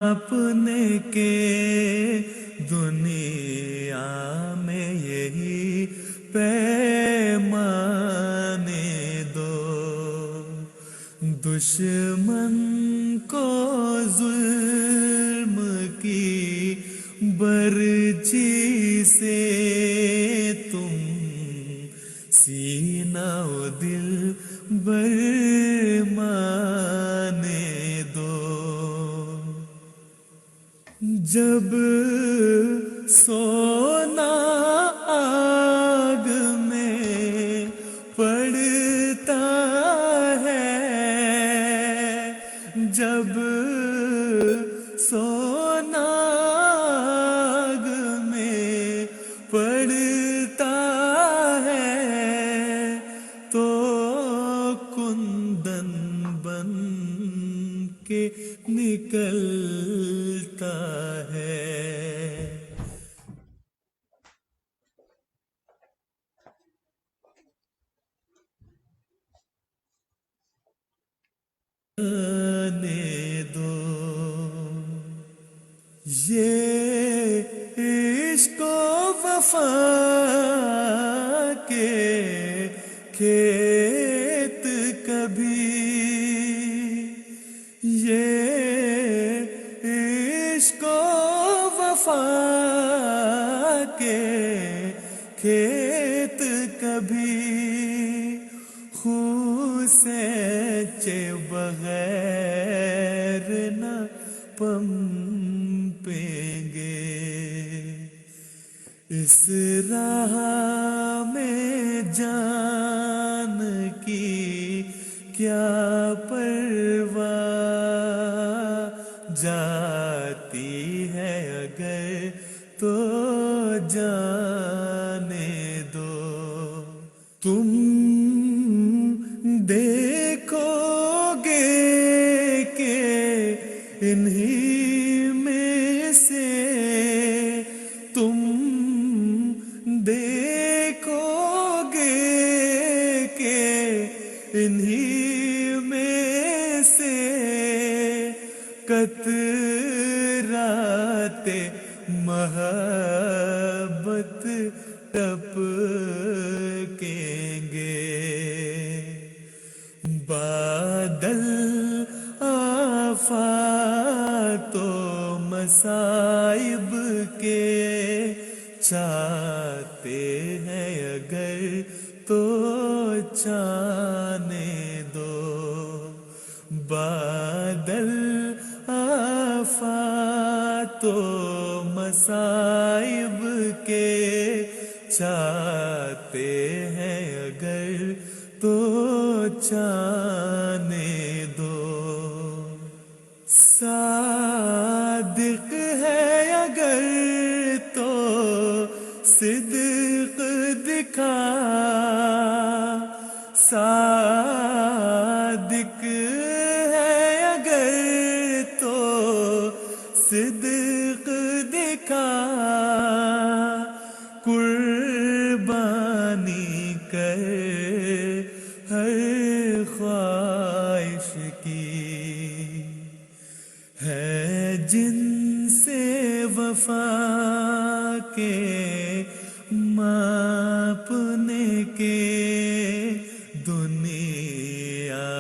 اپنے کے دنیا میں یہی پیمانے دو، دشمن کو ظلم کی برچی سے تم سینہ و دل برمانے دو۔ جب سونا آگ میں پڑتا ہے، جب سونا آگ میں پڑتا ہے تو کندن بن کے نکلتا ہے۔ آنے دو یہ عشق و وفا کے کھیت کبھی، یہ عشق و وفا کے کھیت کبھی خون سے بغیر نہ پنپیں گے۔ اس راہ میں جان کی کیا پرواہ، جاتی ہے اگر تو جانے دو۔ تم دیکھو گے کہ انہی میں سے، تم دیکھو گے کہ انہی میں سے قطرات محبت ٹپکیں گے۔ بادل آفات و مصائب کے چاہتے ہیں اگر تو چاہنے دو۔ بادل آفات و مصائب کے چاہتے ہیں اگر تو چاہنے دو۔ صادق ہے اگر تو صدق دکھا، صادق ہے اگر تو صدق دکھا، قربانی کر ہر خواہش کی، ہے جن سے وفا کے ماپنے کے دنیا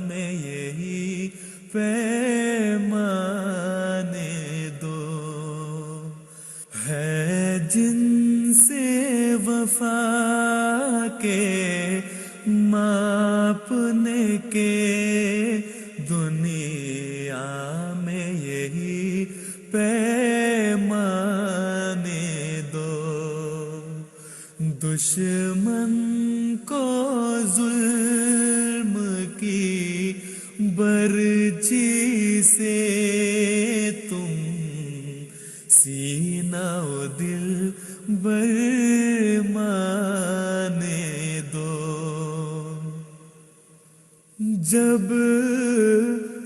میں یہی پیمانے دو۔ ہے جن سے وفا کے ماپنے کے دنیا میں یہی پیمانے دو۔ دشمن کو ظلم کی برچی سے تم سینہ و دل برمانے دو۔ جب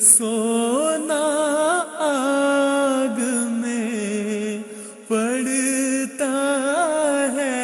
سونا آگ میں پڑتا ہے،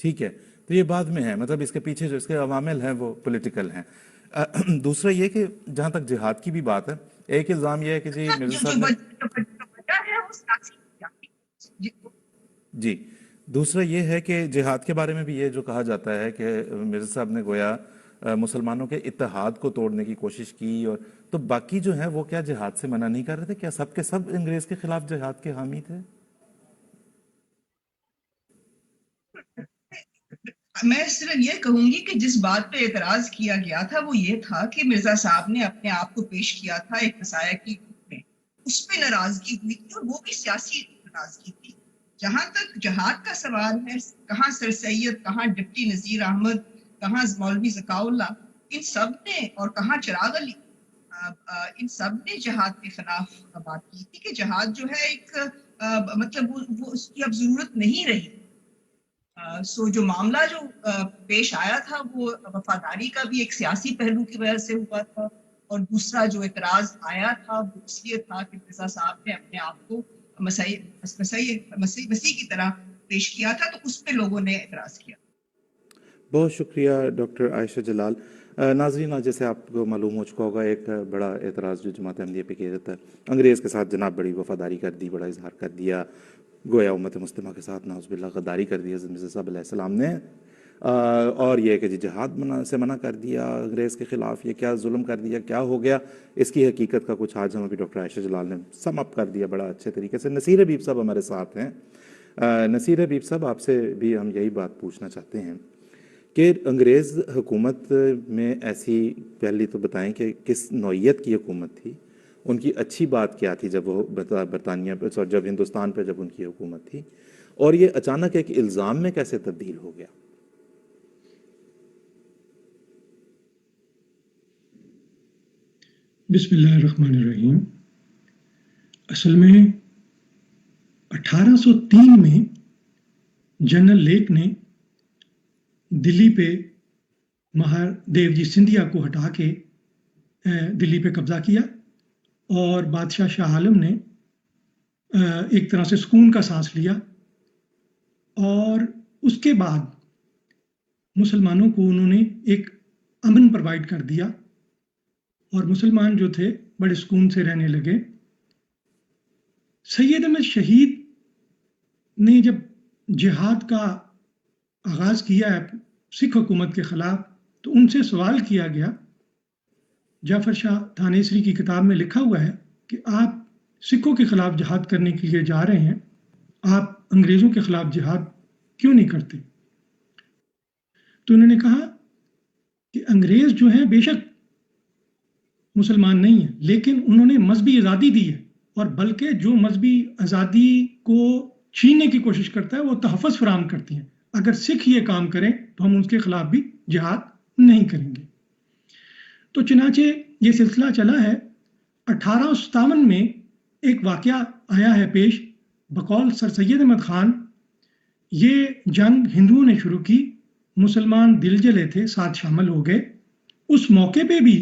ٹھیک ہے، تو یہ بعد میں ہے، مطلب اس کے پیچھے جو اس کے عوامل ہیں وہ پولیٹیکل ہیں۔ دوسرا یہ کہ جہاں تک جہاد کی بھی بات ہے، ایک الزام یہ ہے کہ جی مرزا جو صاحب نے وجہ ہے وہ سیاسی جی، دوسرا یہ ہے کہ جہاد کے بارے میں بھی یہ جو کہا جاتا ہے کہ مرزا صاحب نے گویا مسلمانوں کے اتحاد کو توڑنے کی کوشش کی، اور تو باقی جو ہیں وہ کیا جہاد سے منع نہیں کر رہے تھے؟ کیا سب کے سب انگریز کے خلاف جہاد کے حامی تھے؟ میں صرف یہ کہوں گی کہ جس بات پہ اعتراض کیا گیا تھا وہ یہ تھا کہ مرزا صاحب نے اپنے آپ کو پیش کیا تھا ایک مسائل کی روپ میں، اس پہ ناراضگی ہوئی تھی اور وہ بھی سیاسی ناراضگی تھی۔ جہاں تک جہاد کا سوال ہے، کہاں سر سید، کہاں ڈپٹی نذیر احمد، کہاں مولوی ذکاء اللہ، ان سب نے، اور کہاں چراغ علی، ان سب نے جہاد کے خلاف بات کی تھی کہ جہاد جو ہے ایک مطلب وہ اس کی اب ضرورت نہیں رہی۔ سو جو معاملہ جو پیش آیا تھا وہ وفاداری کا بھی ایک سیاسی پہلو کی وجہ سے ہوا تھا، اور دوسرا جو اعتراض آیا تھا وہ اس لیے تھا کہ مرزا صاحب نے اپنے آپ کو مسیح کی طرح پیش کیا تھا، تو اس پہ لوگوں نے اعتراض کیا۔ بہت شکریہ ڈاکٹر عائشہ جلال۔ ناظرین، جیسے آپ کو معلوم ہو چکا ہوگا، ایک بڑا اعتراض جو جماعت احمدیہ پہ کیا جاتا ہے، انگریز کے ساتھ جناب بڑی وفاداری کر دی، بڑا اظہار کر دیا، گویا امت مسلمہ کے ساتھ نعوذ باللہ غداری کر دی حضرت مرزا صاحب علیہ السلام نے، اور یہ کہ جی جہاد سے منع کر دیا انگریز کے خلاف، یہ کیا ظلم کر دیا، کیا ہو گیا، اس کی حقیقت کا کچھ آج ہم ابھی ڈاکٹر عائشہ جلال نے سم اپ کر دیا بڑا اچھے طریقے سے۔ نصیر حبیب صاحب ہمارے ساتھ ہیں۔ نصیر حبیب صاحب، آپ سے بھی ہم یہی بات پوچھنا چاہتے ہیں کہ انگریز حکومت میں ایسی، پہلی تو بتائیں کہ کس نوعیت کی حکومت تھی، ان کی اچھی بات کیا تھی جب وہ برطانیہ پہ، جب ہندوستان پہ جب ان کی حکومت تھی، اور یہ اچانک ایک الزام میں کیسے تبدیل ہو گیا؟ بسم اللہ الرحمن الرحیم۔ اصل میں 1803 میں جنرل لیک نے دلی پہ مہادیو جی سندھیا کو ہٹا کے دلی پہ قبضہ کیا، اور بادشاہ شاہ عالم نے ایک طرح سے سکون کا سانس لیا، اور اس کے بعد مسلمانوں کو انہوں نے ایک امن پرووائڈ کر دیا، اور مسلمان جو تھے بڑے سکون سے رہنے لگے۔ سید احمد شہید نے جب جہاد کا آغاز کیا ہے سکھ حکومت کے خلاف، تو ان سے سوال کیا گیا، جعفر شاہ تھانیسری کی کتاب میں لکھا ہوا ہے کہ آپ سکھوں کے خلاف جہاد کرنے کے لیے جا رہے ہیں، آپ انگریزوں کے خلاف جہاد کیوں نہیں کرتے؟ تو انہوں نے کہا کہ انگریز جو ہیں بے شک مسلمان نہیں ہیں، لیکن انہوں نے مذہبی آزادی دی ہے، اور بلکہ جو مذہبی آزادی کو چھیننے کی کوشش کرتا ہے وہ تحفظ فراہم کرتی ہیں۔ اگر سکھ یہ کام کریں تو ہم ان کے خلاف بھی جہاد نہیں کریں گے۔ تو چنانچہ یہ سلسلہ چلا ہے۔ 1857 میں ایک واقعہ آیا ہے پیش، بقول سر سید احمد خان یہ جنگ ہندوؤں نے شروع کی، مسلمان دل جلے تھے، ساتھ شامل ہو گئے۔ اس موقع پہ بھی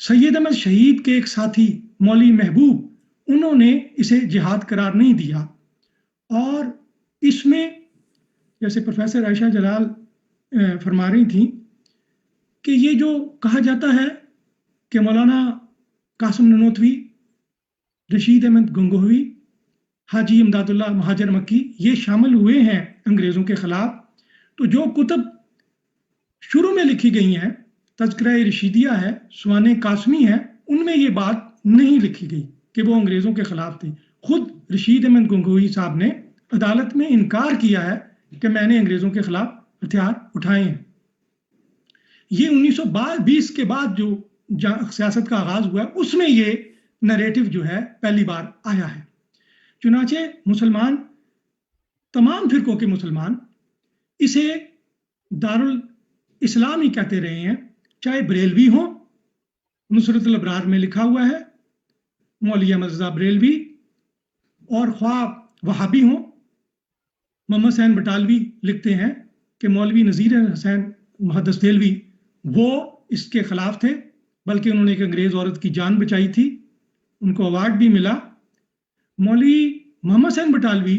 سید احمد شہید کے ایک ساتھی مولوی محبوب، انہوں نے اسے جہاد قرار نہیں دیا، اور اس میں جیسے پروفیسر عائشہ جلال فرما رہی تھیں کہ یہ جو کہا جاتا ہے کہ مولانا قاسم ننوتوی، رشید احمد گنگوہی، حاجی امداد اللہ مہاجر مکی، یہ شامل ہوئے ہیں انگریزوں کے خلاف، تو جو کتب شروع میں لکھی گئی ہیں، تذکرہ رشیدیہ ہے، سوانح قاسمی ہے، ان میں یہ بات نہیں لکھی گئی کہ وہ انگریزوں کے خلاف تھی۔ خود رشید احمد گنگوہی صاحب نے عدالت میں انکار کیا ہے کہ میں نے انگریزوں کے خلاف ہتھیار اٹھائے ہیں۔ یہ 1920 کے بعد جو سیاست کا آغاز ہوا ہے، اس میں یہ نریٹو جو ہے پہلی بار آیا ہے۔ چنانچہ مسلمان، تمام فرقوں کے مسلمان اسے دارالاسلام ہی کہتے رہے ہیں، چاہے بریلوی ہوں، نصرت الابرار میں لکھا ہوا ہے مولوی احمد رضا بریلوی، اور خواہ وہابی ہوں، محمد حسین بٹالوی لکھتے ہیں کہ مولوی نذیر حسین محدث دہلوی وہ اس کے خلاف تھے، بلکہ انہوں نے ایک انگریز عورت کی جان بچائی تھی، ان کو ایوارڈ بھی ملا۔ مولوی محمد حسین بٹالوی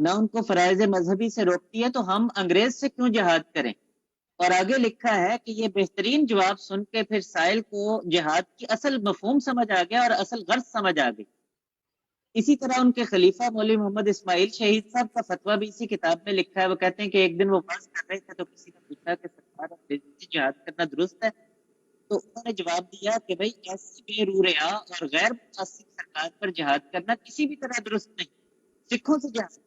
نہ ان کو فرائض مذہبی سے روکتی ہے، تو ہم انگریز سے کیوں جہاد کریں؟ اور آگے لکھا ہے کہ یہ بہترین جواب سن کے پھر سائل کو جہاد کی اصل مفہوم سمجھ آ گیا اور اصل غرض سمجھ آ گئی۔ اسی طرح ان کے خلیفہ مولوی محمد اسماعیل شہید صاحب کا فتویٰ بھی اسی کتاب میں لکھا ہے۔ وہ کہتے ہیں کہ ایک دن وہ بحث کر رہے تھے تو کسی نے پوچھا کہ سرکار انگریزوں سے جہاد کرنا درست ہے؟ تو انہوں نے جواب دیا کہ بھائی ایسی بے روح ریا اور غیر متعصب سرکار پر جہاد کرنا کسی بھی طرح درست نہیں، سکھوں سے جہاد۔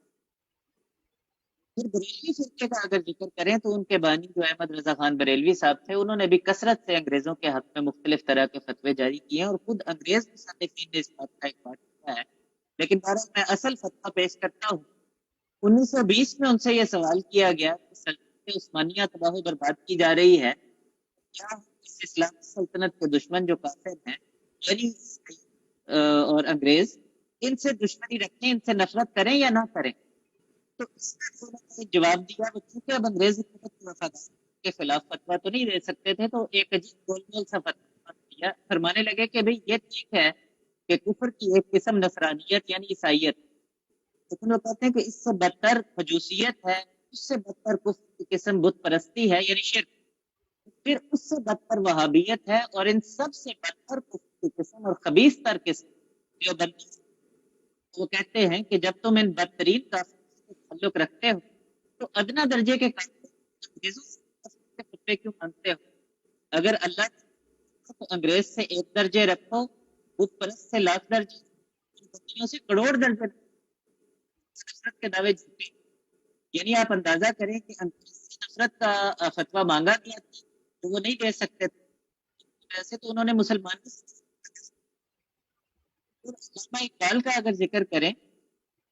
پھر بریلوی فرقے کا اگر ذکر کریں تو ان کے بانی جو احمد رضا خان بریلوی صاحب تھے، انہوں نے بھی کثرت سے انگریزوں کے حق میں مختلف طرح کے فتوے جاری کیے ہیں، اور خود انگریز مصنفین نے اس بات کا اقرار کیا ہے۔ لیکن بہرحال میں اصل فتویٰ پیش کرتا ہوں۔ 1920 میں ان سے یہ سوال کیا گیا کہ سلطنت عثمانیہ تباہ و برباد کی جا رہی ہے، کیا اس اسلامی سلطنت کے دشمن جو کافر ہیں یعنی اور انگریز، ان سے دشمنی رکھیں، ان سے نفرت کریں یا نہ کریں؟ تو اس نے جواب دیا کہ چونکہ اب انگریز حکومت کی وفاداری کے خلاف فتویٰ تو نہیں دے سکتے تھے، تو ایک عجیب گول مول سا فتویٰ دیا۔ فرمانے لگے کہ بھئی یہ ٹھیک ہے کہ کفر کی ایک قسم نصرانیت یعنی عیسائیت، لیکن وہ کہتے ہیں کہ اس سے بدتر مجوسیت ہے، اس سے بدتر کفر کی قسم بت پرستی ہے یعنی شرک، پھر اس سے بدتر وہابیت ہے، اور ان سب سے بدتر کفر کی قسم اور خبیث تر قسم دیوبندی۔ وہ کہتے ہیں کہ جب تم ان بدترین کافروں سے تعلق رکھتے ہو تو ادنا درجے کے انگریزوں سے فتوے کیوں مانتے ہو؟ اگر اللہ تو انگریز سے 1 درجے رکھو، بت پرست سے 1,00,000 درجے، بندیوں سے کروڑ درجے، نفرت کے دعوے جھوٹے۔ یعنی آپ اندازہ کریں کہ انگریز سے نفرت کا فتویٰ مانگا گیا تھا تو وہ نہیں دے سکتے تھے، ویسے تو انہوں نے مسلمان۔ علامہ اقبال کا اگر ذکر کریں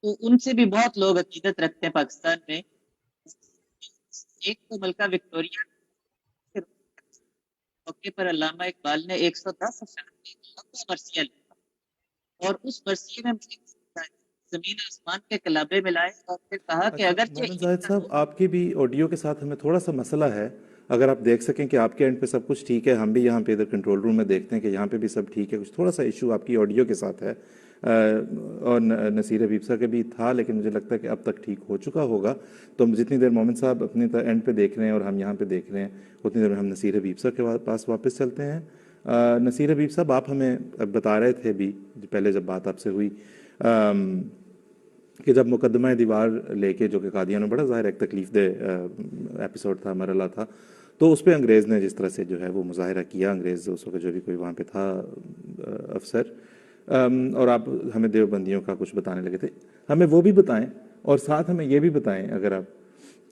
تو ان سے بھی بہت لوگ عقیدت رکھتے ہیں پاکستان میں۔ ایک تو ملکہ وکٹوریہ موقع پر علامہ اقبال نے 110 اشعار مرثیہ لکھا، اور اس مرثیے میں زمین آسمان کے کلابے ملائے، اور پھر کہا کہ اگرچہ مومن زاہد صاحب، آپ کے بھی آڈیو کے ساتھ ہمیں تھوڑا سا مسئلہ ہے، اگر آپ دیکھ سکیں کہ آپ کے اینڈ پہ سب کچھ ٹھیک ہے، ہم بھی یہاں پہ ادھر کنٹرول روم میں دیکھتے ہیں کہ یہاں پہ بھی سب ٹھیک ہے، کچھ تھوڑا سا ایشو آپ کی آڈیو کے ساتھ ہے، اور نصیر حبیب صاحب کے بھی تھا، لیکن مجھے لگتا ہے کہ اب تک ٹھیک ہو چکا ہوگا۔ تو ہم جتنی دیر مومن صاحب اپنی اینڈ پہ دیکھ رہے ہیں اور ہم یہاں پہ دیکھ رہے ہیں، اتنی دیر میں ہم نصیر حبیب صاحب کے پاس واپس چلتے ہیں۔ نصیر حبیب صاحب، آپ ہمیں بتا رہے تھے بھی پہلے جب بات آپ سے ہوئی کہ جب مقدمہ دیوار لے کے، جو کہ قادیانوں بڑا ظاہر ایک تکلیف دہ ایپیسوڈ تھا، مرحلہ تھا، تو اس پہ انگریز نے جس طرح سے جو ہے وہ مظاہرہ کیا، انگریز اس وقت جو بھی کوئی وہاں پہ تھا افسر، اور آپ ہمیں دیوبندیوں کا کچھ بتانے لگے تھے، ہمیں وہ بھی بتائیں، اور ساتھ ہمیں یہ بھی بتائیں اگر آپ،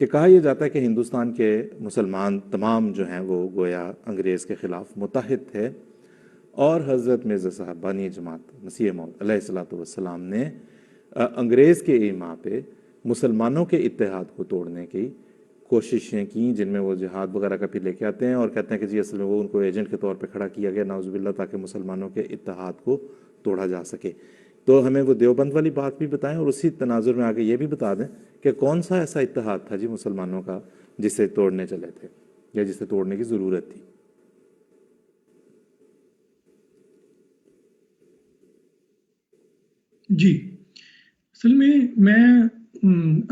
کہ کہا یہ جاتا ہے کہ ہندوستان کے مسلمان تمام جو ہیں وہ گویا انگریز کے خلاف متحد تھے، اور حضرت مرزا صاحب بانی جماعت مسیح موعود علیہ الصلوۃ والسلام نے انگریز کے ایما پہ مسلمانوں کے اتحاد کو توڑنے کی کوششیں کیں، جن میں وہ جہاد وغیرہ کا پھر لے کے آتے ہیں اور کہتے ہیں کہ جی اصل میں وہ ان کو ایجنٹ کے طور پہ کھڑا کیا گیا نعوذ باللہ، تاکہ مسلمانوں کے اتحاد کو توڑا جا سکے۔ تو ہمیں وہ دیوبند والی بات بھی بتائیں، اور اسی تناظر میں آگے یہ بھی بتا دیں کہ کون سا ایسا اتحاد تھا جی مسلمانوں کا جسے توڑنے چلے تھے یا جسے توڑنے کی ضرورت تھی۔ جی، اصل میں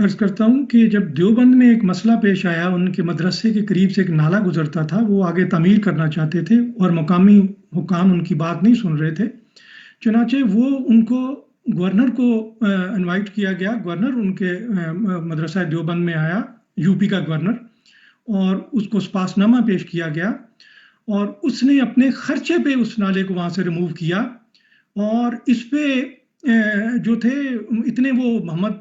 عرض کرتا ہوں کہ جب دیوبند میں ایک مسئلہ پیش آیا، ان کے مدرسے کے قریب سے ایک نالا گزرتا تھا، وہ آگے تعمیر کرنا چاہتے تھے اور مقامی حکام ان کی بات نہیں سن رہے تھے، چنانچہ وہ ان کو گورنر کو انوائٹ کیا گیا۔ گورنر ان کے مدرسہ دیوبند میں آیا، یو پی کا گورنر، اور اس کو سپاس نامہ پیش کیا گیا، اور اس نے اپنے خرچے پہ اس نالے کو وہاں سے ریموو کیا، اور اس پہ جو تھے اتنے وہ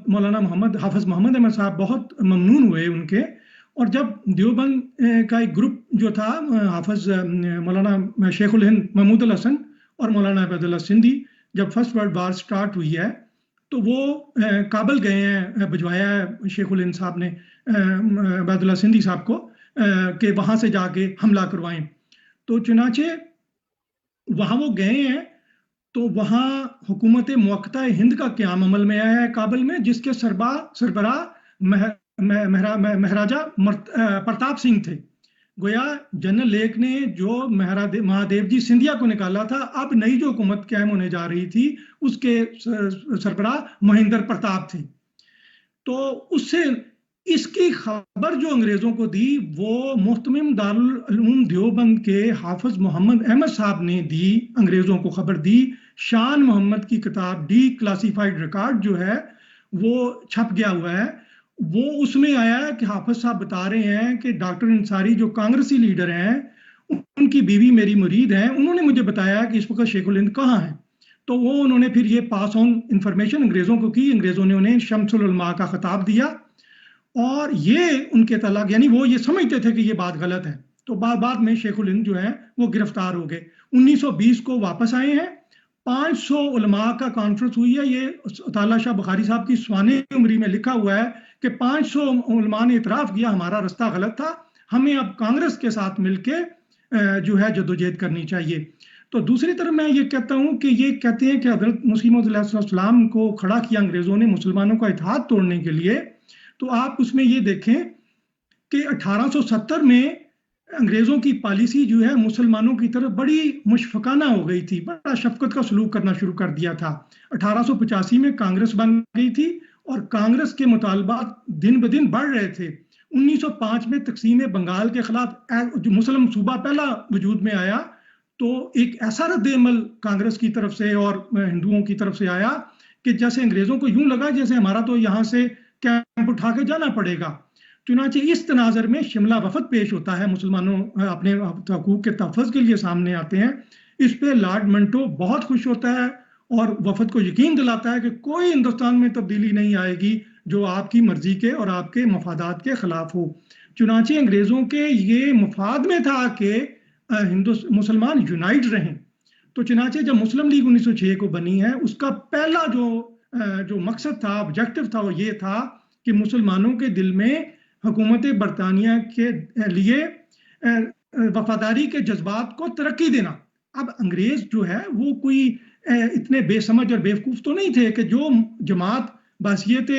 مولانا محمد حافظ محمد احمد صاحب بہت ممنون ہوئے ان کے، اور جب دیوبند کا ایک گروپ جو تھا، حافظ مولانا شیخ الہند محمود الحسن اور مولانا عبید اللہ سندھی، جب فرسٹ ورلڈ وار سٹارٹ ہوئی ہے تو وہ کابل گئے ہیں، بھجوایا ہے شیخ الہند صاحب نے عبید اللہ سندھی صاحب کو کہ وہاں سے جا کے حملہ کروائیں۔ تو چنانچہ وہاں وہ گئے ہیں، تو وہاں حکومت موقتہ ہند کا قیام عمل میں آیا ہے کابل میں، جس کے سربراہ مہاراجا پرتاپ سنگھ تھے۔ گویا جنرل لیک نے جو مہادیو جی سندھیا کو نکالا تھا، اب نئی جو حکومت قائم ہونے جا رہی تھی اس کے سربراہ مہندر پرتاپ تھے۔ تو اس سے اس کی خبر جو انگریزوں کو دی وہ محتمم دارالعلوم دیوبند کے حافظ محمد احمد صاحب نے دی، انگریزوں کو خبر دی۔ شان محمد کی کتاب ڈی کلاسیفائڈ ریکارڈ جو ہے وہ چھپ گیا ہوا ہے، وہ اس میں آیا ہے کہ حافظ صاحب بتا رہے ہیں کہ ڈاکٹر انصاری جو کانگریسی لیڈر ہیں، ان کی بیوی میری مرید ہیں، انہوں نے مجھے بتایا کہ اس وقت شیخ الہند کہاں ہیں۔ تو وہ انہوں نے پھر یہ پاس آن انفارمیشن انگریزوں کو کی، انگریزوں نے انہیں شمس العلماء کا خطاب دیا، اور یہ ان کے تعلق، یعنی وہ یہ سمجھتے تھے کہ یہ بات غلط ہے۔ تو بعد میں شیخ الہند جو ہیں وہ گرفتار ہو گئے، 1920 کو واپس آئے ہیں۔ 500 علماء کا کانفرنس ہوئی ہے، یہ اطالعہ شاہ بخاری صاحب کی سوانح عمری میں لکھا ہوا ہے کہ 500 علماء نے اعتراف کیا ہمارا رستہ غلط تھا، ہمیں اب کانگریس کے ساتھ مل کے جو ہے جدوجہد کرنی چاہیے۔ تو دوسری طرف میں یہ کہتا ہوں کہ یہ کہتے ہیں کہ حضرت مسیح موعود علیہ السلام کو کھڑا کیا انگریزوں نے مسلمانوں کا اتحاد توڑنے کے لیے، تو آپ اس میں یہ دیکھیں کہ 1870 میں انگریزوں کی پالیسی جو ہے مسلمانوں کی طرف بڑی مشفقانہ ہو گئی تھی، بڑا شفقت کا سلوک کرنا شروع کر دیا تھا۔ 1885 میں کانگریس بن گئی تھی اور کانگریس کے مطالبات دن بدن بڑھ رہے تھے۔ 1905 میں تقسیم بنگال کے خلاف جو مسلم صوبہ پہلا وجود میں آیا، تو ایک ایسا رد عمل کانگریس کی طرف سے اور ہندوؤں کی طرف سے آیا کہ جیسے انگریزوں کو یوں لگا جیسے ہمارا تو یہاں سے کیمپ اٹھا کے جانا پڑے گا۔ چنانچہ اس تناظر میں شملہ وفد پیش ہوتا ہے، مسلمانوں اپنے حقوق کے تحفظ کے لیے سامنے آتے ہیں۔ اس پہ لارڈ منٹو بہت خوش ہوتا ہے اور وفد کو یقین دلاتا ہے کہ کوئی ہندوستان میں تبدیلی نہیں آئے گی جو آپ کی مرضی کے اور آپ کے مفادات کے خلاف ہو۔ چنانچہ انگریزوں کے یہ مفاد میں تھا کہ مسلمان یونائٹ رہیں۔ تو چنانچہ جب مسلم لیگ 1906 کو بنی ہے، اس کا پہلا جو مقصد تھا، آبجیکٹو تھا، وہ یہ تھا کہ مسلمانوں کے دل میں حکومت برطانیہ کے لیے وفاداری کے جذبات کو ترقی دینا۔ اب انگریز جو ہے وہ کوئی اتنے بے سمجھ اور بیوقوف تو نہیں تھے کہ جو جماعت بحثیت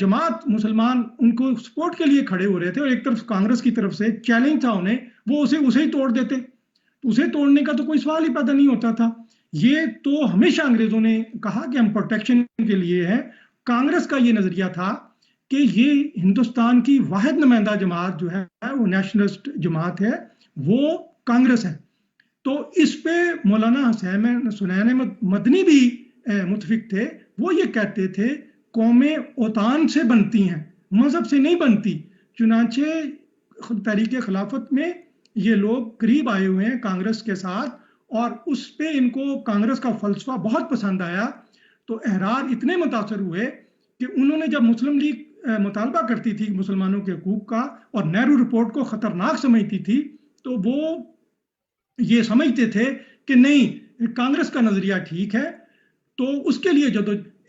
جماعت مسلمان ان کو سپورٹ کے لیے کھڑے ہو رہے تھے اور ایک طرف کانگریس کی طرف سے چیلنج تھا انہیں، وہ اسے ہی توڑ دیتے، اسے توڑنے کا تو کوئی سوال ہی پیدا نہیں ہوتا تھا۔ یہ تو ہمیشہ انگریزوں نے کہا کہ ہم پروٹیکشن کے لیے ہیں۔ کانگریس کا یہ نظریہ تھا کہ یہ ہندوستان کی واحد نمائندہ جماعت جو ہے وہ نیشنلسٹ جماعت ہے، وہ کانگریس ہے۔ تو اس پہ مولانا حسین مدنی بھی متفق تھے، وہ یہ کہتے تھے قومیں اوطان سے بنتی ہیں، مذہب سے نہیں بنتی۔ چنانچہ تحریک خلافت میں یہ لوگ قریب آئے ہوئے ہیں کانگریس کے ساتھ، اور اس پہ ان کو کانگریس کا فلسفہ بہت پسند آیا۔ تو احرار اتنے متاثر ہوئے کہ انہوں نے جب مسلم لیگ مطالبہ کرتی تھی مسلمانوں کے حقوق کا اور نہرو رپورٹ کو خطرناک سمجھتی تھی، تو وہ یہ سمجھتے تھے کہ نہیں، کانگریس کا نظریہ ٹھیک ہے، تو اس کے لیے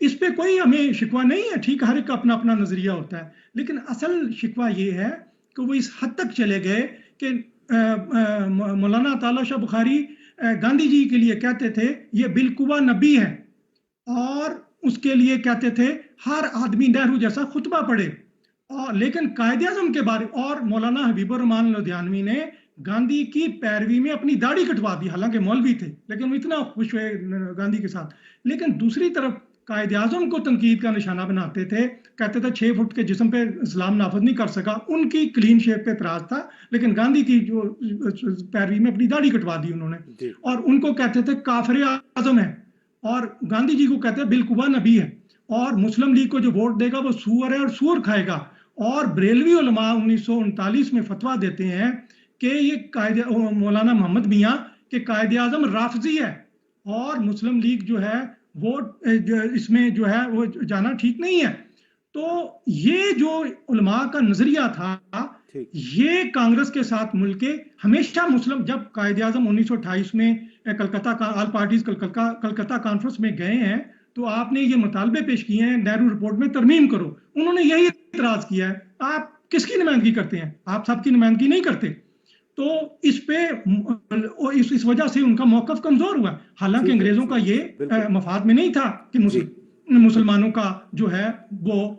اس پہ کوئی ہمیں شکوہ نہیں ہے، ٹھیک، ہر ایک کا اپنا اپنا نظریہ ہوتا ہے۔ لیکن اصل شکوہ یہ ہے کہ وہ اس حد تک چلے گئے کہ مولانا اطالعہ شاہ بخاری گاندھی جی کے لیے کہتے تھے یہ بالقوہ نبی ہے، اور اس کے لیے کہتے تھے ہر آدمی نہرو جیسا خطبہ پڑھے، لیکن قائد اعظم کے بارے، اور مولانا حبیب الرحمان لدھیانوی نے گاندھی کی پیروی میں اپنی داڑھی کٹوا دی، حالانکہ مولوی تھے لیکن وہ اتنا خوش ہوئے گاندھی کے ساتھ۔ لیکن دوسری طرف قائد اعظم کو تنقید کا نشانہ بناتے تھے، کہتے تھے 6 فٹ کے جسم پہ اسلام نافذ نہیں کر سکا، ان کی کلین شیپ پہ اعتراض تھا، لیکن گاندھی کی جو پیروی میں اپنی داڑھی کٹوا دی انہوں نے، اور ان کو کہتے تھے کافر اعظم ہے، اور گاندھی جی کو کہتے ہیں بالقوہ نبی ہے، اور مسلم لیگ کو جو ووٹ دے گا وہ سور ہے اور سور کھائے گا۔ اور بریلوی علماء 1939 میں فتویٰ دیتے ہیں کہ یہ مولانا محمد میاں کہ قائد اعظم رافضی ہے اور مسلم لیگ جو ہے وہ اس میں جو ہے وہ جانا ٹھیک نہیں ہے۔ تو یہ جو علماء کا نظریہ تھا، یہ کانگریس کے ساتھ مل کے ہمیشہ مسلم، جب قائد اعظم 1928 میں کلکتہ کا آل پارٹیز کلکتہ کانفرنس میں گئے ہیں تو آپ نے یہ مطالبے پیش کیے ہیں نہرو رپورٹ میں ترمیم کرو، انہوں نے یہی اعتراض کیا ہے آپ کس کی نمائندگی کرتے ہیں، آپ سب کی نمائندگی نہیں کرتے۔ تو اس پہ اس وجہ سے ان کا موقف کمزور ہوا، حالانکہ انگریزوں کا یہ مفاد میں نہیں تھا کہ مسلمانوں کا جو ہے وہ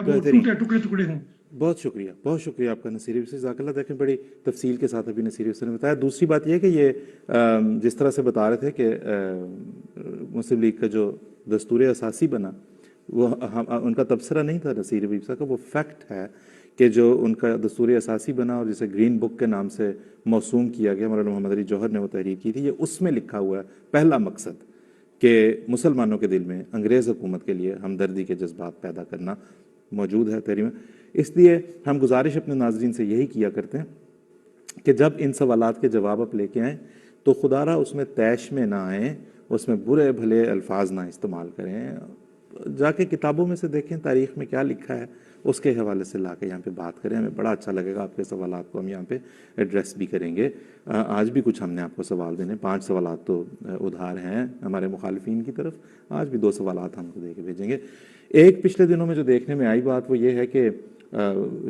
ٹکڑے ہوں۔ بہت شکریہ آپ کا نصیر یوسف، جزاک اللہ۔ دیکھیں بڑی تفصیل کے ساتھ ابھی نصیر یوسف نے بتایا۔ دوسری بات یہ کہ یہ جس طرح سے بتا رہے تھے کہ مسلم لیگ کا جو دستور اساسی بنا وہ ان کا تبصرہ نہیں تھا نصیر حبیب صاحب کا، وہ فیکٹ ہے کہ جو ان کا دستور اساسی بنا اور جسے گرین بک کے نام سے موسوم کیا گیا، مولانا محمد علی جوہر نے وہ تحریر کی تھی، یہ اس میں لکھا ہوا ہے پہلا مقصد کہ مسلمانوں کے دل میں انگریز حکومت کے لیے ہمدردی کے جذبات پیدا کرنا موجود ہے تحریر میں۔ اس لیے ہم گزارش اپنے ناظرین سے یہی کیا کرتے ہیں کہ جب ان سوالات کے جواب آپ لے کے آئیں تو خدا را اس میں طیش میں نہ آئیں، اس میں برے بھلے الفاظ نہ استعمال کریں، جا کے کتابوں میں سے دیکھیں تاریخ میں کیا لکھا ہے، اس کے حوالے سے لا کے یہاں پہ بات کریں، ہمیں بڑا اچھا لگے گا۔ آپ کے سوالات کو ہم یہاں پہ ایڈریس بھی کریں گے۔ آج بھی کچھ ہم نے آپ کو سوال دینے، 5 سوالات تو ادھار ہیں ہمارے مخالفین کی طرف، آج بھی 2 سوالات ہم کو دے کے بھیجیں گے۔ ایک پچھلے دنوں میں جو دیکھنے میں آئی بات وہ یہ ہے کہ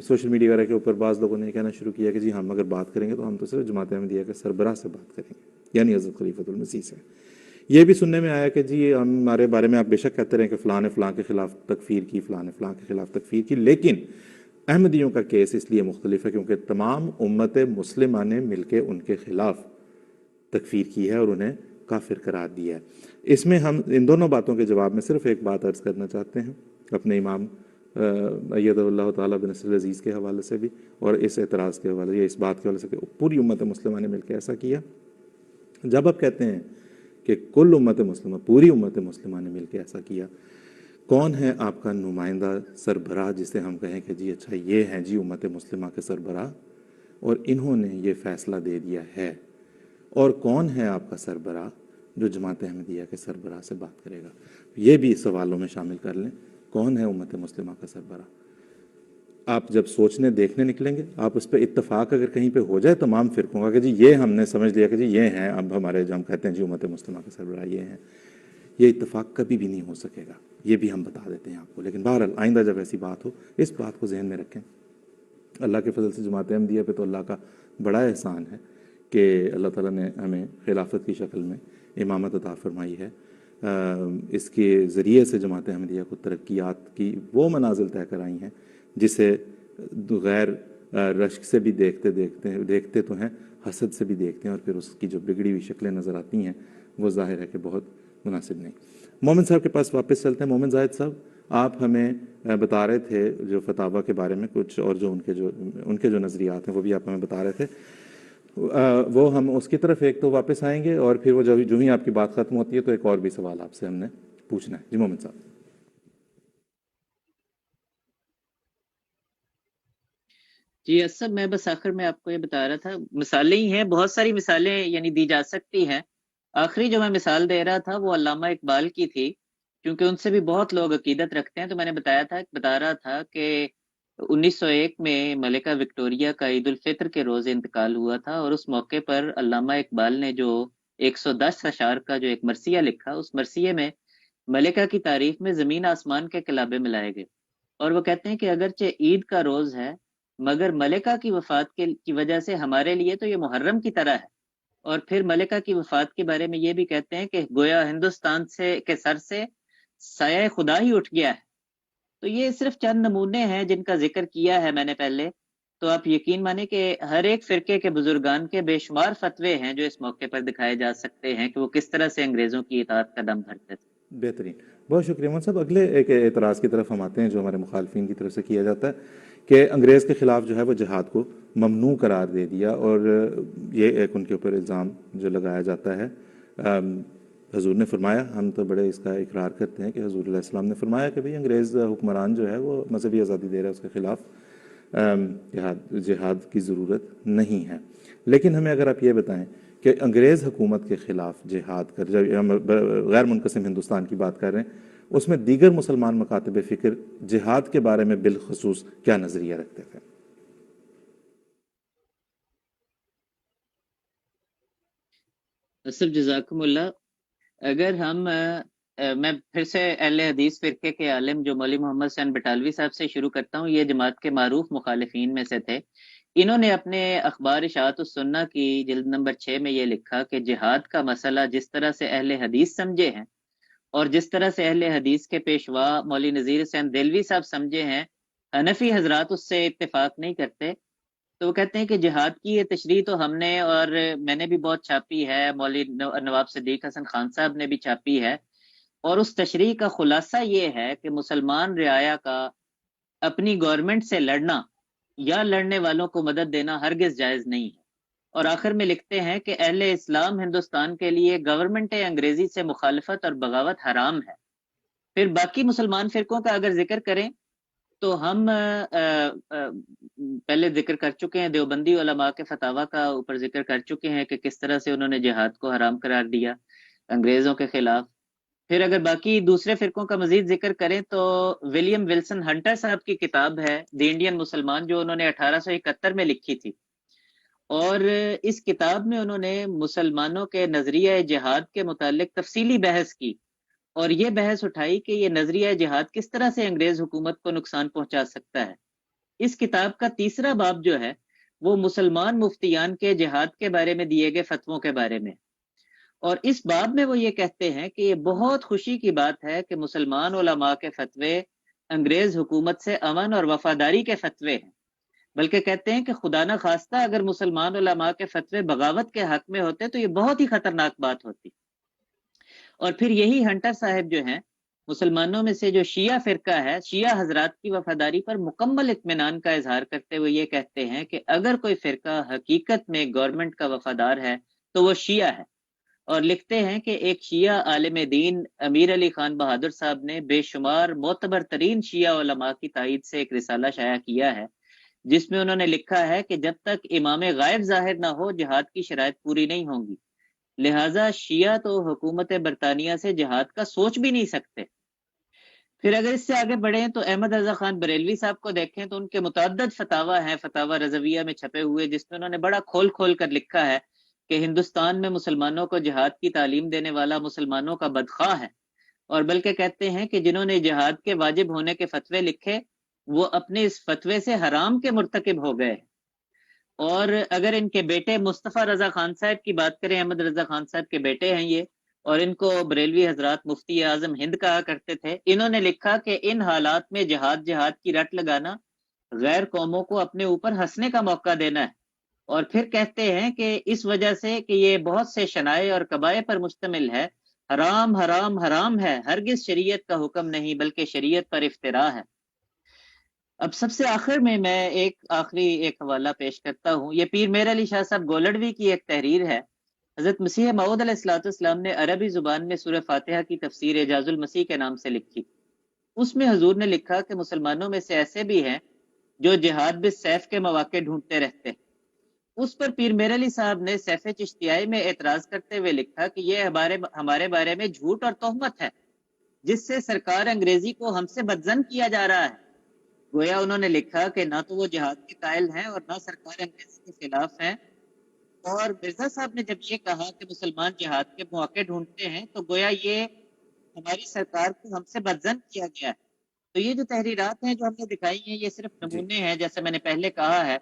سوشل میڈیا وغیرہ کے اوپر بعض لوگوں نے یہ کہنا شروع کیا کہ جی ہم اگر بات کریں گے تو ہم تو صرف جماعت احمدیہ کے سربراہ سے بات کریں گے، یعنی حضرت خلیفۃ المسیح سے۔ یہ بھی سننے میں آیا کہ جی ہمارے بارے میں آپ بے شک کہتے رہے کہ فلاں نے فلاں کے خلاف تکفیر کی، فلاں نے فلاں کے خلاف تکفیر کی، لیکن احمدیوں کا کیس اس لیے مختلف ہے کیونکہ تمام امت مسلمہ نے مل کے ان کے خلاف تکفیر کی ہے اور انہیں کافر قرار دیا ہے۔ اس میں ہم ان دونوں باتوں کے جواب میں صرف ایک بات عرض کرنا چاہتے ہیں اپنے امام ایدہ اللہ تعالیٰ بنصر العزیز کے حوالے سے بھی، اور اس اعتراض کے حوالے سے، اس بات کے حوالے سے کہ پوری امت مسلمہ نے مل کے ایسا کیا۔ جب آپ کہتے ہیں کہ کل امت مسلمہ، پوری امت مسلمہ نے مل کے ایسا کیا، کون ہے آپ کا نمائندہ سربراہ جسے ہم کہیں کہ جی اچھا یہ ہیں جی امت مسلمہ کے سربراہ اور انہوں نے یہ فیصلہ دے دیا ہے، اور کون ہے آپ کا سربراہ جو جماعت احمدیہ کے سربراہ سے بات کرے گا؟ یہ بھی سوالوں میں شامل کر لیں، کون ہے امت مسلمہ کا سربراہ؟ آپ جب سوچنے دیکھنے نکلیں گے، آپ اس پہ اتفاق اگر کہیں پہ ہو جائے تمام فرقوں کا کہ جی یہ ہم نے سمجھ لیا کہ جی یہ ہیں اب ہمارے، جو ہم کہتے ہیں جی امت مسلمہ کا سربراہ یہ ہیں، یہ اتفاق کبھی بھی نہیں ہو سکے گا، یہ بھی ہم بتا دیتے ہیں آپ کو۔ لیکن بہرحال آئندہ جب ایسی بات ہو اس بات کو ذہن میں رکھیں۔ اللہ کے فضل سے جماعت احمدیہ پہ تو اللہ کا بڑا احسان ہے کہ اللہ تعالیٰ نے ہمیں خلافت کی شکل میں امامت عطا فرمائی ہے۔ اس کے ذریعے سے جماعت احمدیہ کو ترقیات کی وہ منازل طے کرائی ہیں جسے غیر رشک سے بھی دیکھتے تو ہیں، حسد سے بھی دیکھتے ہیں، اور پھر اس کی جو بگڑی ہوئی شکلیں نظر آتی ہیں وہ ظاہر ہے کہ بہت مناسب نہیں۔ مومن صاحب کے پاس واپس چلتے ہیں۔ مومن زاہد صاحب، آپ ہمیں بتا رہے تھے جو فتاویٰ کے بارے میں کچھ، اور جو ان کے جو نظریات ہیں وہ بھی آپ ہمیں بتا رہے تھے، وہ ہم اس کی طرف ایک تو واپس آئیں گے، اور پھر وہ جو ہی آپ کی بات ختم ہوتی ہے تو ایک اور بھی سوال آپ سے ہم نے پوچھنا ہے۔ جی مومن صاحب۔ جی اسب، میں بس آخر میں آپ کو یہ بتا رہا تھا، مثالیں ہی ہیں، بہت ساری مثالیں یعنی دی جا سکتی ہیں۔ آخری جو میں مثال دے رہا تھا وہ علامہ اقبال کی تھی، کیونکہ ان سے بھی بہت لوگ عقیدت رکھتے ہیں۔ تو میں نے بتا رہا تھا کہ 1901 میں ملکہ وکٹوریہ کا عید الفطر کے روز انتقال ہوا تھا، اور اس موقع پر علامہ اقبال نے جو 110 اشعار کا جو ایک مرثیہ لکھا، اس مرثیے میں ملکہ کی تعریف میں زمین آسمان کے کلابے ملائے گئے، اور وہ کہتے ہیں کہ اگرچہ عید کا روز ہے مگر ملکہ کی وفات کی وجہ سے ہمارے لیے تو یہ محرم کی طرح ہے۔ اور پھر ملکہ کی وفات کے بارے میں یہ بھی کہتے ہیں کہ گویا ہندوستان کے سر سے سایہ خدا ہی اٹھ گیا ہے۔ تو یہ صرف چند نمونے ہیں جن کا ذکر کیا ہے میں نے پہلے، تو آپ یقین مانیں کہ ہر ایک فرقے کے بزرگان کے بے شمار فتوے ہیں جو اس موقع پر دکھائے جا سکتے ہیں کہ وہ کس طرح سے انگریزوں کی اطاعت کا دم بھرتے تھے۔ بہترین، بہت شکریہ مولانا صاحب۔ اگلے ایک اعتراض کی طرف ہم آتے ہیں جو ہمارے مخالفین کی طرف سے کیا جاتا ہے کہ انگریز کے خلاف جو ہے وہ جہاد کو ممنوع قرار دے دیا، اور یہ ایک ان کے اوپر الزام جو لگایا جاتا ہے۔ حضور نے فرمایا، ہم تو بڑے اس کا اقرار کرتے ہیں کہ حضور علیہ السلام نے فرمایا کہ بھئی انگریز حکمران جو ہے وہ مذہبی آزادی دے رہا ہے، اس کے خلاف جہاد کی ضرورت نہیں ہے۔ لیکن ہمیں اگر آپ یہ بتائیں کہ انگریز حکومت کے خلاف جہاد کر، جب ہم غیر منقسم ہندوستان کی بات کر رہے ہیں، اس میں دیگر مسلمان مکاتب فکر جہاد کے بارے میں بالخصوص کیا نظریہ رکھتے تھے؟ اسب جزاکم اللہ، اگر میں پھر سے اہل حدیث فرقے کے عالم جو مولوی محمد حسین بٹالوی صاحب سے شروع کرتا ہوں، یہ جماعت کے معروف مخالفین میں سے تھے۔ انہوں نے اپنے اخبار اشاعت السنہ کی جلد نمبر 6 میں یہ لکھا کہ جہاد کا مسئلہ جس طرح سے اہل حدیث سمجھے ہیں اور جس طرح سے اہل حدیث کے پیشوا مولوی نذیر حسین دہلوی صاحب سمجھے ہیں، حنفی حضرات اس سے اتفاق نہیں کرتے۔ تو وہ کہتے ہیں کہ جہاد کی یہ تشریح تو ہم نے اور میں نے بھی بہت چھاپی ہے، مولوی نواب صدیق حسن خان صاحب نے بھی چھاپی ہے، اور اس تشریح کا خلاصہ یہ ہے کہ مسلمان رعایا کا اپنی گورنمنٹ سے لڑنا یا لڑنے والوں کو مدد دینا ہرگز جائز نہیں ہے۔ اور آخر میں لکھتے ہیں کہ اہل اسلام ہندوستان کے لیے گورنمنٹ انگریزی سے مخالفت اور بغاوت حرام ہے۔ پھر باقی مسلمان فرقوں کا اگر ذکر کریں تو ہم پہلے ذکر کر چکے ہیں، دیوبندی علماء کے فتاوی کا اوپر ذکر کر چکے ہیں کہ کس طرح سے انہوں نے جہاد کو حرام قرار دیا انگریزوں کے خلاف۔ پھر اگر باقی دوسرے فرقوں کا مزید ذکر کریں تو ولیم ولسن ہنٹر صاحب کی کتاب ہے دی انڈین مسلمان، جو انہوں نے 1871 میں لکھی تھی، اور اس کتاب میں انہوں نے مسلمانوں کے نظریہ جہاد کے متعلق تفصیلی بحث کی، اور یہ بحث اٹھائی کہ یہ نظریہ جہاد کس طرح سے انگریز حکومت کو نقصان پہنچا سکتا ہے۔ اس کتاب کا تیسرا باب جو ہے وہ مسلمان مفتیان کے جہاد کے بارے میں دیے گئے فتووں کے بارے میں، اور اس باب میں وہ یہ کہتے ہیں کہ یہ بہت خوشی کی بات ہے کہ مسلمان علماء کے فتوے انگریز حکومت سے امن اور وفاداری کے فتوے ہیں، بلکہ کہتے ہیں کہ خدا نہ خواستہ اگر مسلمان علماء کے فتوے بغاوت کے حق میں ہوتے تو یہ بہت ہی خطرناک بات ہوتی۔ اور پھر یہی ہنٹر صاحب جو ہیں مسلمانوں میں سے جو شیعہ فرقہ ہے، شیعہ حضرات کی وفاداری پر مکمل اطمینان کا اظہار کرتے ہوئے یہ کہتے ہیں کہ اگر کوئی فرقہ حقیقت میں گورنمنٹ کا وفادار ہے تو وہ شیعہ ہے، اور لکھتے ہیں کہ ایک شیعہ عالم دین امیر علی خان بہادر صاحب نے بے شمار معتبر ترین شیعہ علماء کی تائید سے ایک رسالہ شائع کیا ہے، جس میں انہوں نے لکھا ہے کہ جب تک امام غائب ظاہر نہ ہو جہاد کی شرائط پوری نہیں ہوں گی، لہٰذا شیعہ تو حکومت برطانیہ سے جہاد کا سوچ بھی نہیں سکتے۔ پھر اگر اس سے آگے بڑھیں تو احمد رضا خان بریلوی صاحب کو دیکھیں تو ان کے متعدد فتاوی ہیں، فتاوی رضویہ میں چھپے ہوئے، جس میں انہوں نے بڑا کھول کھول کر لکھا ہے کہ ہندوستان میں مسلمانوں کو جہاد کی تعلیم دینے والا مسلمانوں کا بدخواہ ہے، اور بلکہ کہتے ہیں کہ جنہوں نے جہاد کے واجب ہونے کے فتوے لکھے وہ اپنے اس فتوے سے حرام کے مرتکب ہو گئے۔ اور اگر ان کے بیٹے مصطفیٰ رضا خان صاحب کی بات کریں، احمد رضا خان صاحب کے بیٹے ہیں یہ، اور ان کو بریلوی حضرات مفتی اعظم ہند کہا کرتے تھے، انہوں نے لکھا کہ ان حالات میں جہاد کی رٹ لگانا غیر قوموں کو اپنے اوپر ہنسنے کا موقع دینا ہے، اور پھر کہتے ہیں کہ اس وجہ سے کہ یہ بہت سے شنائع اور قبائع پر مشتمل ہے، حرام حرام حرام ہے، ہرگز شریعت کا حکم نہیں بلکہ شریعت پر افتراء ہے۔ اب سب سے آخر میں ایک آخری حوالہ پیش کرتا ہوں، یہ پیر میر علی شاہ صاحب گولڑوی کی ایک تحریر ہے۔ حضرت مسیح موعود علیہ السلام نے عربی زبان میں سورہ فاتحہ کی تفسیر اعجاز المسیح کے نام سے لکھی۔ اس میں حضور نے لکھا کہ مسلمانوں میں سے ایسے بھی ہیں جو جہاد بالسیف کے مواقع ڈھونڈتے رہتے ہیں۔ اس پر پیر میر علی صاحب نے سیف چشتیائی میں اعتراض کرتے ہوئے لکھا کہ یہ ہمارے بارے میں جھوٹ اور تہمت ہے، جس سے سرکار انگریزی کو ہم سے بدظن کیا جا رہا ہے۔ گویا انہوں نے لکھا کہ نہ تو وہ جہاد کے قائل ہیں اور نہ سرکار انگریزی کے خلاف ہیں، اور مرزا صاحب نے جب یہ کہا کہ مسلمان جہاد کے مواقع ڈھونڈتے ہیں تو گویا یہ ہماری سرکار کو ہم سے بدظن کیا گیا ہے۔ تو یہ جو تحریرات ہیں جو ہم نے دکھائی ہیں یہ صرف نمونے ہیں، جیسے میں نے پہلے کہا ہے،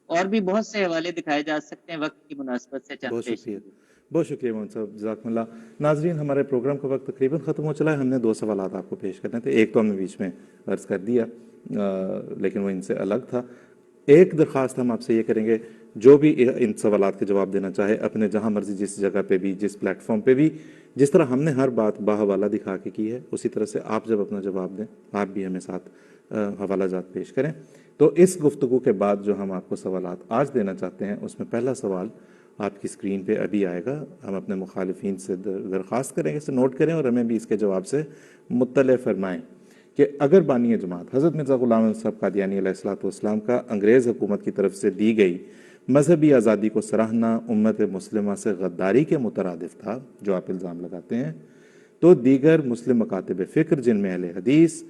اور بھی بہت سے حوالے دکھائے جا سکتے ہیں، وقت کی مناسبت سے چند بہت پیش۔ شکریہ، بہت شکریہ موہن صاحب، جزاکم اللہ۔ ناظرین، ہمارے پروگرام کا وقت تقریباً ختم ہو چلا ہے۔ ہم نے 2 سوالات آپ کو پیش کرنے تھے، ایک تو ہم نے بیچ میں عرض کر دیا لیکن وہ ان سے الگ تھا۔ ایک درخواست ہم آپ سے یہ کریں گے، جو بھی ان سوالات کے جواب دینا چاہے اپنے جہاں مرضی جس جگہ پہ بھی، جس پلیٹ فارم پہ بھی، جس طرح ہم نے ہر بات باحوالہ دکھا کے کی ہے، اسی طرح سے آپ جب اپنا جواب دیں آپ بھی ہمیں ساتھ حوالہ جات پیش کریں۔ تو اس گفتگو کے بعد جو ہم آپ کو سوالات آج دینا چاہتے ہیں اس میں پہلا سوال آپ کی اسکرین پہ ابھی آئے گا۔ ہم اپنے مخالفین سے درخواست کریں گے، اسے نوٹ کریں اور ہمیں بھی اس کے جواب سے مطلع فرمائیں کہ اگر بانی جماعت حضرت مرزا غلام احمد صاحب قادیانی علیہ السلام کا انگریز حکومت کی طرف سے دی گئی مذہبی آزادی کو سراہنا امت مسلمہ سے غداری کے مترادف تھا، جو آپ الزام لگاتے ہیں، تو دیگر مسلم مکاتب فکر جن میں اہل حدیث،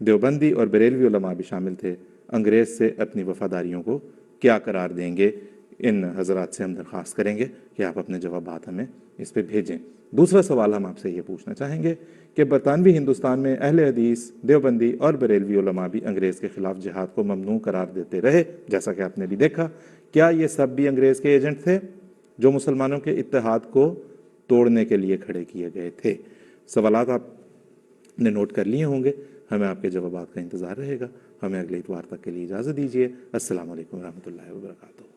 دیوبندی اور بریلوی علماء بھی شامل تھے، انگریز سے اپنی وفاداریوں کو کیا قرار دیں گے؟ ان حضرات سے ہم درخواست کریں گے کہ آپ اپنے جوابات ہمیں اس پہ بھیجیں۔ دوسرا سوال ہم آپ سے یہ پوچھنا چاہیں گے کہ برطانوی ہندوستان میں اہل حدیث، دیوبندی اور بریلوی علماء بھی انگریز کے خلاف جہاد کو ممنوع قرار دیتے رہے، جیسا کہ آپ نے بھی دیکھا۔ کیا یہ سب بھی انگریز کے ایجنٹ تھے جو مسلمانوں کے اتحاد کو توڑنے کے لیے کھڑے کیے گئے تھے؟ سوالات آپ نے نوٹ کر لیے ہوں گے، ہمیں آپ کے جوابات کا انتظار رہے گا۔ ہمیں اگلے اتوار تک کے لیے اجازت دیجیے۔ السلام علیکم ورحمۃ اللہ وبرکاتہ۔